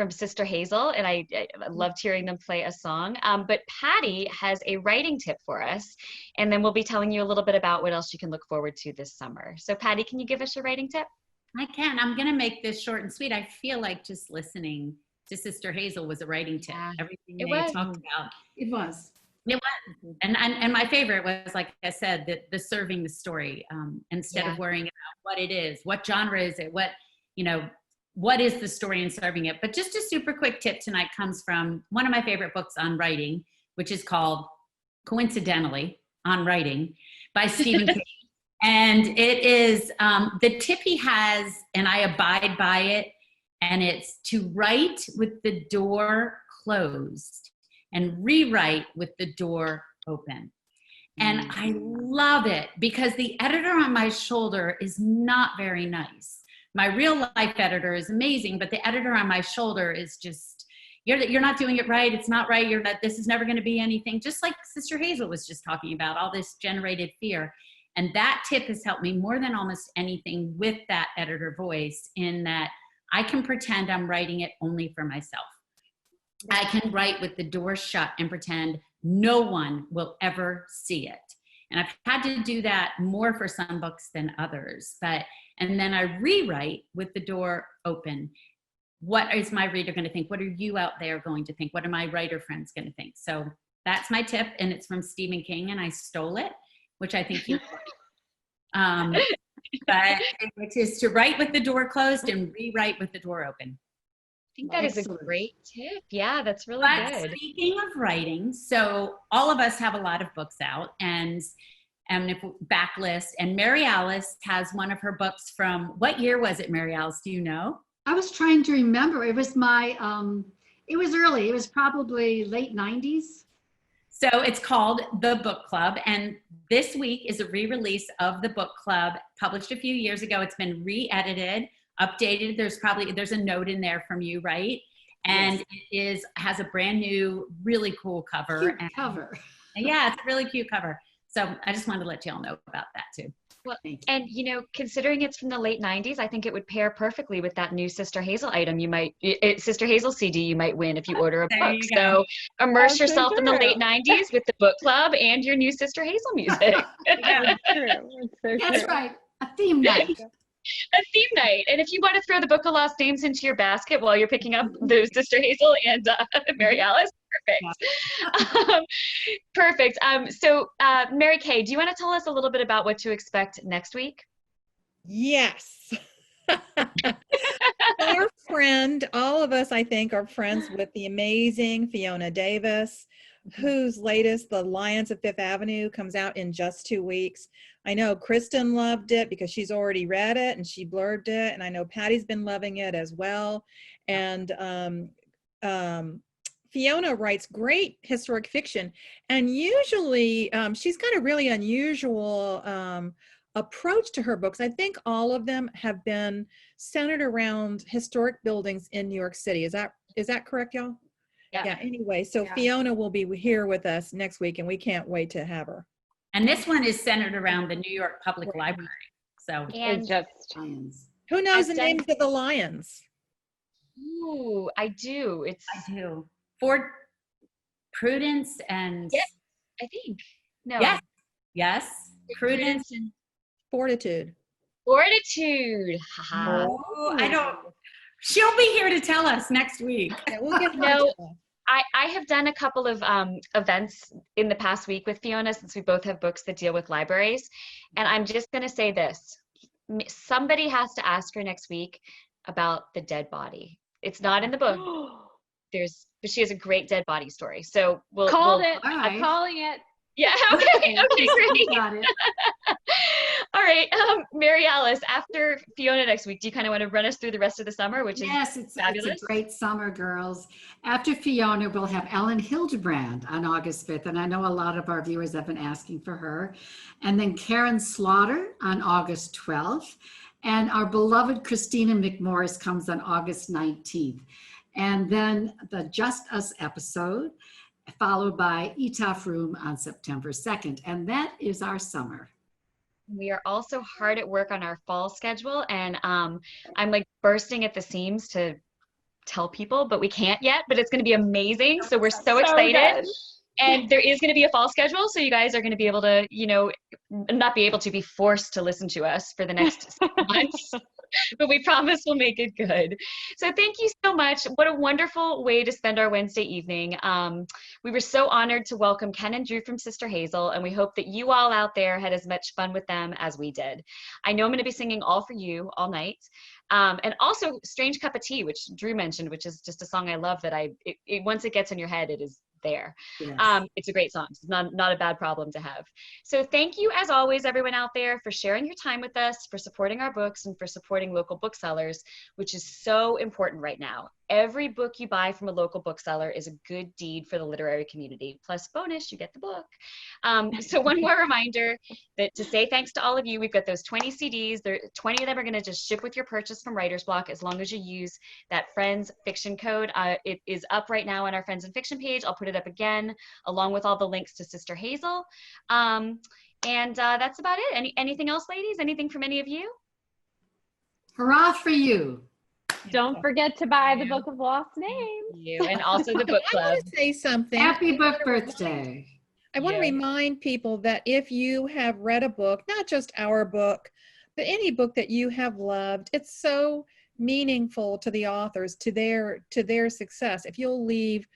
Sister Hazel, and I loved hearing them play a song. But Patty has a writing tip for us, and then we'll be telling you a little bit about what else you can look forward to this summer. So Patty, can you give us your writing tip?
I can. I'm going to make this short and sweet. I feel like just listening to Sister Hazel was a writing tip. Everything they talked about.
It was.
It was. And my favorite was, like I said, the serving the story, instead of worrying about what it is, what genre is it, what is the story and serving it. But just a super quick tip tonight comes from one of my favorite books on writing, which is called, coincidentally, On Writing by Stephen King. And it is the tip he has, and I abide by it, and it's to write with the door closed and rewrite with the door open. And I love it because the editor on my shoulder is not very nice. My real life editor is amazing, but the editor on my shoulder is just, you're not doing it right. It's not right. This is never going to be anything. Just like Sister Hazel was just talking about, all this generated fear. And that tip has helped me more than almost anything with that editor voice, in that I can pretend I'm writing it only for myself. I can write with the door shut and pretend no one will ever see it. And I've had to do that more for some books than others. And then I rewrite with the door open. What is my reader going to think? What are you out there going to think? What are my writer friends going to think? So that's my tip, and it's from Stephen King, and I stole it, which I think he but which is to write with the door closed and rewrite with the door open.
I think that is a
Excellent.
great tip. Yeah, that's really
But
good.
speaking of writing, so all of us have a lot of books out, and if backlist, and Mary Alice has one of her books from, what year was it, Mary Alice? Do you know?
I was trying to remember. It was it was early. It was probably late 90s.
So it's called The Book Club, and this week is a re-release of The Book Club, published a few years ago. It's been re-edited, updated. There's a note in there from you, right? And
Yes.
it has a brand new, really cool cover.
Cute cover.
Yeah, it's a really cute cover. So I just wanted to let y'all know about that too.
Well,
Thank you.
and considering it's from the late 90s, I think it would pair perfectly with that new Sister Hazel item Sister Hazel CD you might win if you order a
There
book.
you go.
So immerse
That's so
yourself in the late
true.
90s with the book club and your new Sister Hazel music.
Yeah.
It's true. It's so
That's
true.
right. A theme night.
A theme night. And if you want to throw the Book of Lost Names into your basket while you're picking up those Sister Hazel and Mary Alice, perfect. Perfect. So Mary Kay, do you want to tell us a little bit about what to expect next week?
Yes. Our friend, all of us, I think, are friends with the amazing Fiona Davis, whose latest, The Lions of Fifth Avenue, comes out in just 2 weeks. I know Kristen loved it because she's already read it and she blurbed it. And I know Patty's been loving it as well. And Fiona writes great historic fiction. And usually she's got a really unusual approach to her books. I think all of them have been centered around historic buildings in New York City. Is that correct, y'all? Yeah. Anyway, so
Yeah.
Fiona will be here with us next week, and we can't wait to have her.
And this one is centered around the New York Public Library. So
And
It's just
Lions.
Who knows
I've
the names of the lions?
ooh, I do.
I do. For Prudence and
Yes. I think. No.
yes, Prudence.
and
Fortitude.
Fortitude. Haha.
Oh, I don't. She'll be here to tell us next week.
Yeah, we'll get
No. I have done a couple of events in the past week with Fiona, since we both have books that deal with libraries. And I'm just going to say this. Somebody has to ask her next week about the dead body. It's not in the book. But she has a great dead body story. So we'll
called it.
all right.
I'm calling it.
Yeah. Okay. Okay. Great.
Got it.
All right. Mary Alice, after Fiona next week, do you kind of want to run us through the rest of the summer, which is
Yes, it's
fabulous?
a great summer, girls. After Fiona, we'll have Ellen Hildebrand on August 5th, and I know a lot of our viewers have been asking for her. And then Karen Slaughter on August 12th. And our beloved Christina McMorris comes on August 19th. And then the Just Us episode, followed by Etaf Room on September 2nd. And that is our summer.
We are also hard at work on our fall schedule, and I'm like bursting at the seams to tell people, but we can't yet, but it's going to be amazing. So we're so excited.
good.
And there is going to be a fall schedule, so you guys are going to be able to, not be able to be forced to listen to us for the next 6 months. But we promise we'll make it good. So thank you so much. What a wonderful way to spend our Wednesday evening. We were so honored to welcome Ken and Drew from Sister Hazel, and we hope that you all out there had as much fun with them as we did. I know I'm going to be singing All For You all night. And also Strange Cup of Tea, which Drew mentioned, which is just a song I love that once it gets in your head, it is there.
Yes.
It's a great song. It's not a bad problem to have. So thank you, as always, everyone out there, for sharing your time with us, for supporting our books, and for supporting local booksellers, which is so important right now. Every book you buy from a local bookseller is a good deed for the literary community. Plus bonus, you get the book. So one more reminder that to say thanks to all of you, we've got those 20 CDs. 20 of them are going to just ship with your purchase from Writer's Block, as long as you use that Friends Fiction code. It is up right now on our Friends and Fiction page. I'll put it up again, along with all the links to Sister Hazel. And that's about it. Anything else, ladies? Anything from any of you?
Hurrah for you.
Don't forget to buy the Book of Lost Names.
You and also the book
I
club.
want to say something.
Happy book birthday.
I want to
Yeah.
remind people that if you have read a book, not just our book, but any book that you have loved, it's so meaningful to the authors, to their success. If you'll leave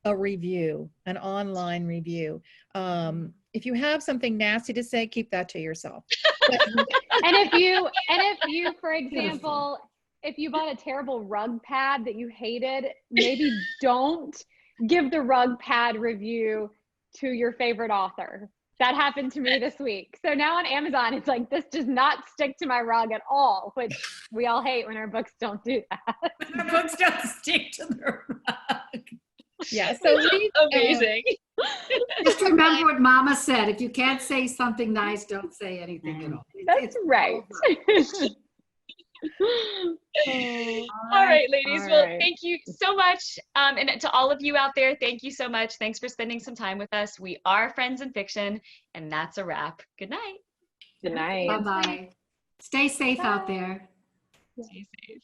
a review, an online review. If you have something nasty to say, keep that to yourself.
And if you, for example, if you bought a terrible rug pad that you hated, maybe don't give the rug pad review to your favorite author. That happened to me this week. So now on Amazon, it's like, this does not stick to my rug at all, which we all hate when our books don't do that.
Our books don't stick to the rug.
Yeah, so leave,
Amazing.
Just remember what Mama said. If you can't say something nice, don't say anything at all.
That's right.
All right, ladies.
All
Well,
right.
thank you so much. And to all of you out there, thank you so much. Thanks for spending some time with us. We are Friends in Fiction, and that's a wrap. Good night.
Good night.
Bye-bye. Stay safe out there.
Stay safe.